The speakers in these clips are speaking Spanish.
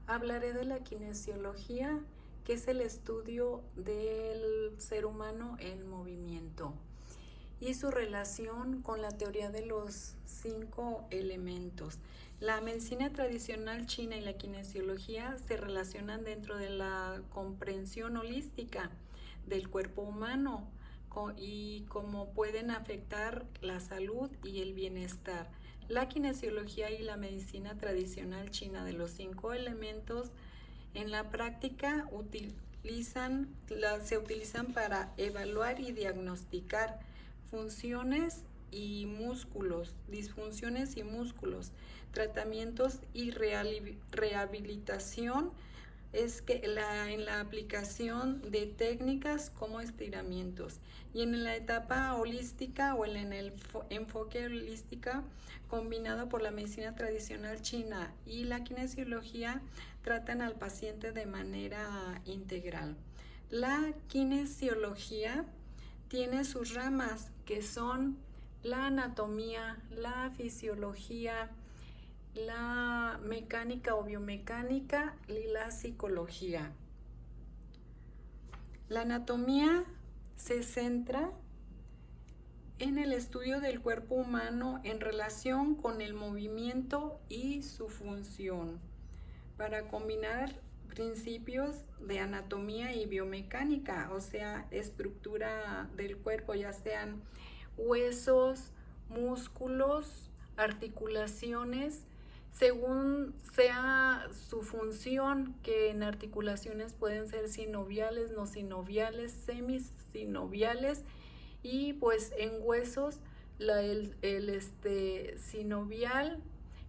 Hablaré de la kinesiología, que es el estudio del ser humano en movimiento y su relación con la teoría de los 5 elementos. La medicina tradicional china y la kinesiología se relacionan dentro de la comprensión holística del cuerpo humano y cómo pueden afectar la salud y el bienestar. La kinesiología y la medicina tradicional china de los 5 elementos en la práctica se utilizan para evaluar y diagnosticar funciones y músculos, disfunciones y músculos, tratamientos y rehabilitación en la aplicación de técnicas como estiramientos, y en la etapa holística o en el enfoque holística combinado por la medicina tradicional china y la kinesiología tratan al paciente de manera integral. La kinesiología tiene sus ramas que son la anatomía, la fisiología, la mecánica o biomecánica y la psicología. La anatomía se centra en el estudio del cuerpo humano en relación con el movimiento y su función, para combinar principios de anatomía y biomecánica, o sea, estructura del cuerpo, ya sean huesos, músculos, articulaciones, según sea su función, que en articulaciones pueden ser sinoviales, no sinoviales, semisinoviales, y pues en huesos el sinovial.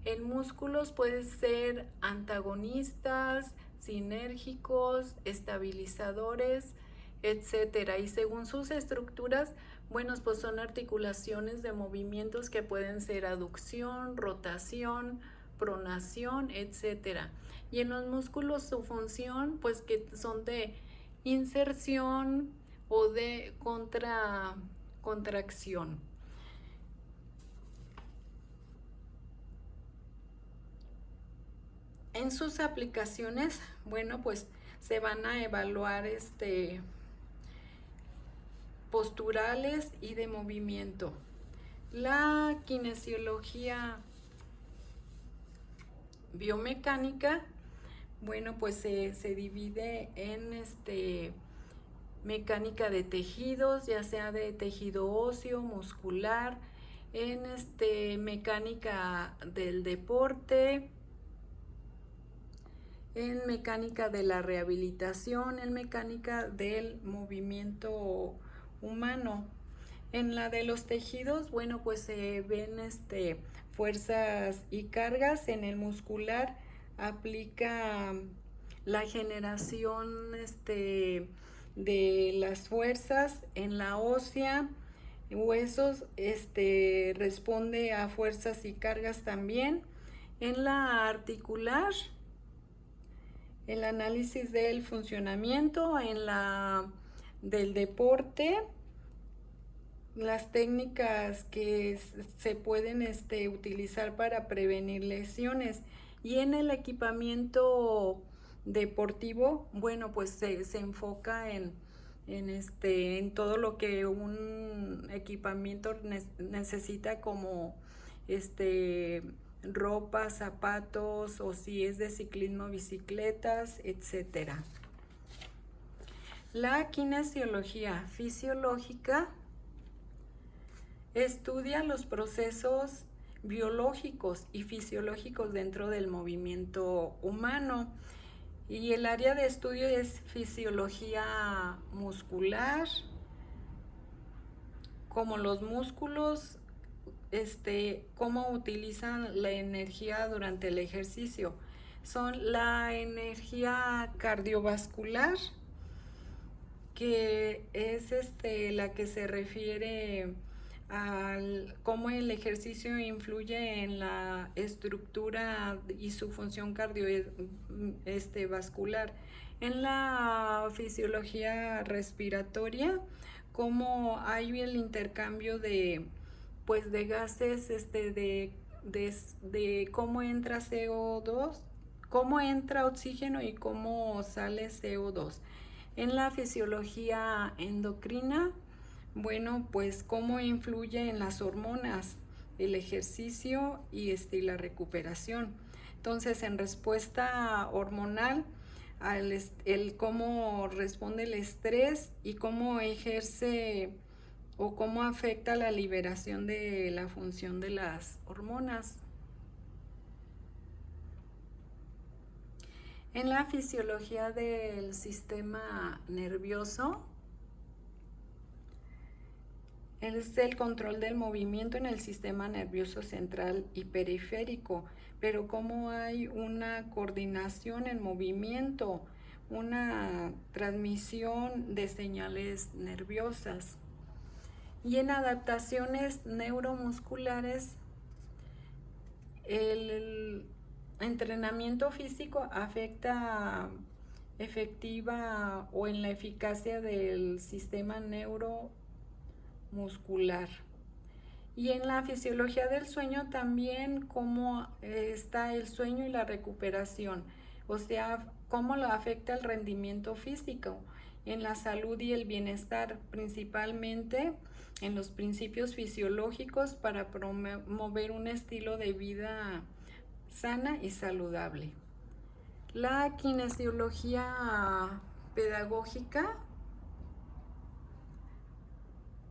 En músculos pueden ser antagonistas, sinérgicos, estabilizadores, etcétera. Y según sus estructuras, bueno, pues son articulaciones de movimientos que pueden ser aducción, rotación, pronación, etcétera. Y en los músculos su función, pues que son de inserción o de contracción. En sus aplicaciones, bueno, pues se van a evaluar posturales y de movimiento. La kinesiología biomecánica, bueno, pues se divide en mecánica de tejidos, ya sea de tejido óseo, muscular, en mecánica del deporte, en mecánica de la rehabilitación, en mecánica del movimiento humano. En la de los tejidos, bueno, pues se ven fuerzas y cargas. En el muscular aplica la generación de las fuerzas. En la ósea, huesos, responde a fuerzas y cargas también. En la articular, el análisis del funcionamiento. En la del deporte, las técnicas que se pueden utilizar para prevenir lesiones. Y en el equipamiento deportivo, bueno, pues se enfoca en todo lo que un equipamiento necesita, como ropa, zapatos, o si es de ciclismo, bicicletas, etcétera. La kinesiología fisiológica estudia los procesos biológicos y fisiológicos dentro del movimiento humano, y el área de estudio es fisiología muscular, como los músculos, cómo utilizan la energía durante el ejercicio. Son la energía cardiovascular, que es la que se refiere al cómo el ejercicio influye en la estructura y su función cardiovascular. En la fisiología respiratoria, cómo hay el intercambio de gases, de cómo entra CO2 cómo entra oxígeno y cómo sale CO2. En la fisiología endocrina, bueno, pues cómo influye en las hormonas, el ejercicio y la recuperación. Entonces, en respuesta hormonal, el cómo responde el estrés y cómo ejerce o cómo afecta la liberación de la función de las hormonas. En la fisiología del sistema nervioso, es el control del movimiento en el sistema nervioso central y periférico, pero cómo hay una coordinación en movimiento, una transmisión de señales nerviosas. Y en adaptaciones neuromusculares, el entrenamiento físico afecta efectiva o en la eficacia del sistema neuromuscular. Y en la fisiología del sueño también cómo está el sueño y la recuperación, o sea, cómo lo afecta el rendimiento físico, en la salud y el bienestar, principalmente en los principios fisiológicos para promover un estilo de vida sana y saludable. La kinesiología pedagógica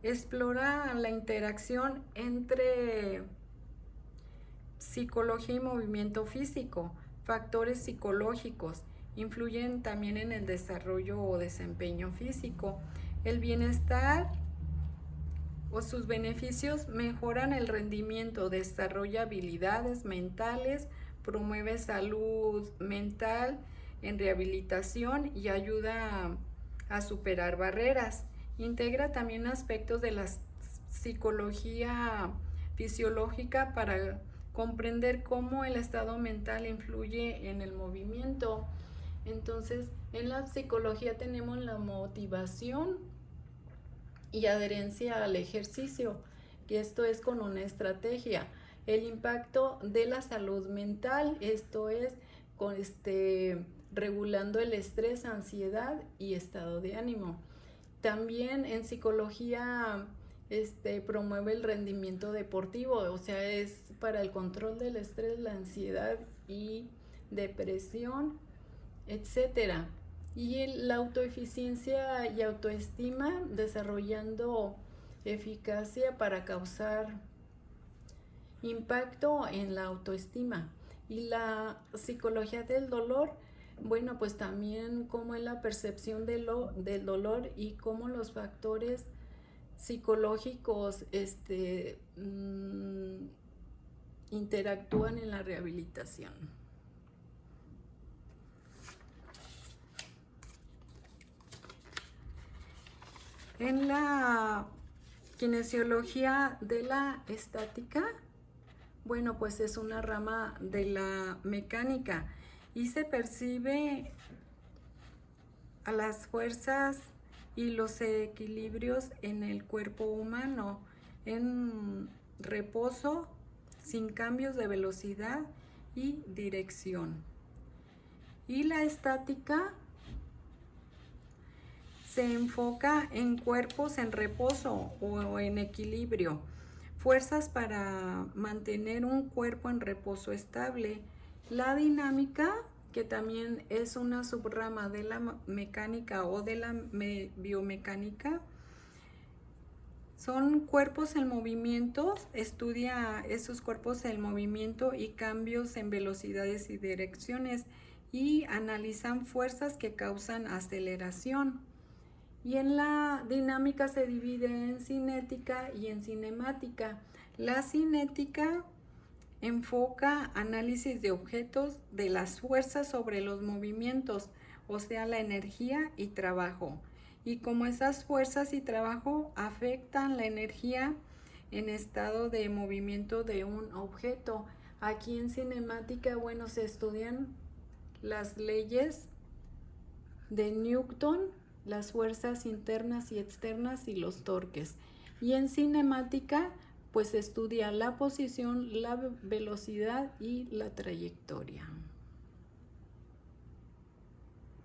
explora la interacción entre psicología y movimiento físico. Factores psicológicos influyen también en el desarrollo o desempeño físico. El bienestar o sus beneficios mejoran el rendimiento, desarrolla habilidades mentales, promueve salud mental en rehabilitación y ayuda a superar barreras. Integra también aspectos de la psicología fisiológica para comprender cómo el estado mental influye en el movimiento. Entonces, en la psicología tenemos la motivación y adherencia al ejercicio, que esto es con una estrategia. El impacto de la salud mental, esto es con regulando el estrés, ansiedad y estado de ánimo. También en psicología promueve el rendimiento deportivo, o sea, es para el control del estrés, la ansiedad y depresión, etcétera. Y la autoeficiencia y autoestima, desarrollando eficacia para causar impacto en la autoestima. Y la psicología del dolor, bueno, pues también cómo es la percepción del dolor y cómo los factores psicológicos interactúan en la rehabilitación. En la kinesiología de la estática, bueno, pues es una rama de la mecánica y se percibe a las fuerzas y los equilibrios en el cuerpo humano en reposo, sin cambios de velocidad y dirección. Y la estática se enfoca en cuerpos en reposo o en equilibrio, fuerzas para mantener un cuerpo en reposo estable. La dinámica, que también es una subrama de la mecánica o de la biomecánica, son cuerpos en movimiento, estudia esos cuerpos en movimiento y cambios en velocidades y direcciones y analizan fuerzas que causan aceleración. Y en la dinámica se divide en cinética y en cinemática. La cinética enfoca análisis de objetos, de las fuerzas sobre los movimientos, o sea, la energía y trabajo. Y cómo esas fuerzas y trabajo afectan la energía en estado de movimiento de un objeto. Aquí en cinemática, bueno, se estudian las leyes de Newton, las fuerzas internas y externas y los torques. Y en cinemática, pues estudia la posición, la velocidad y la trayectoria.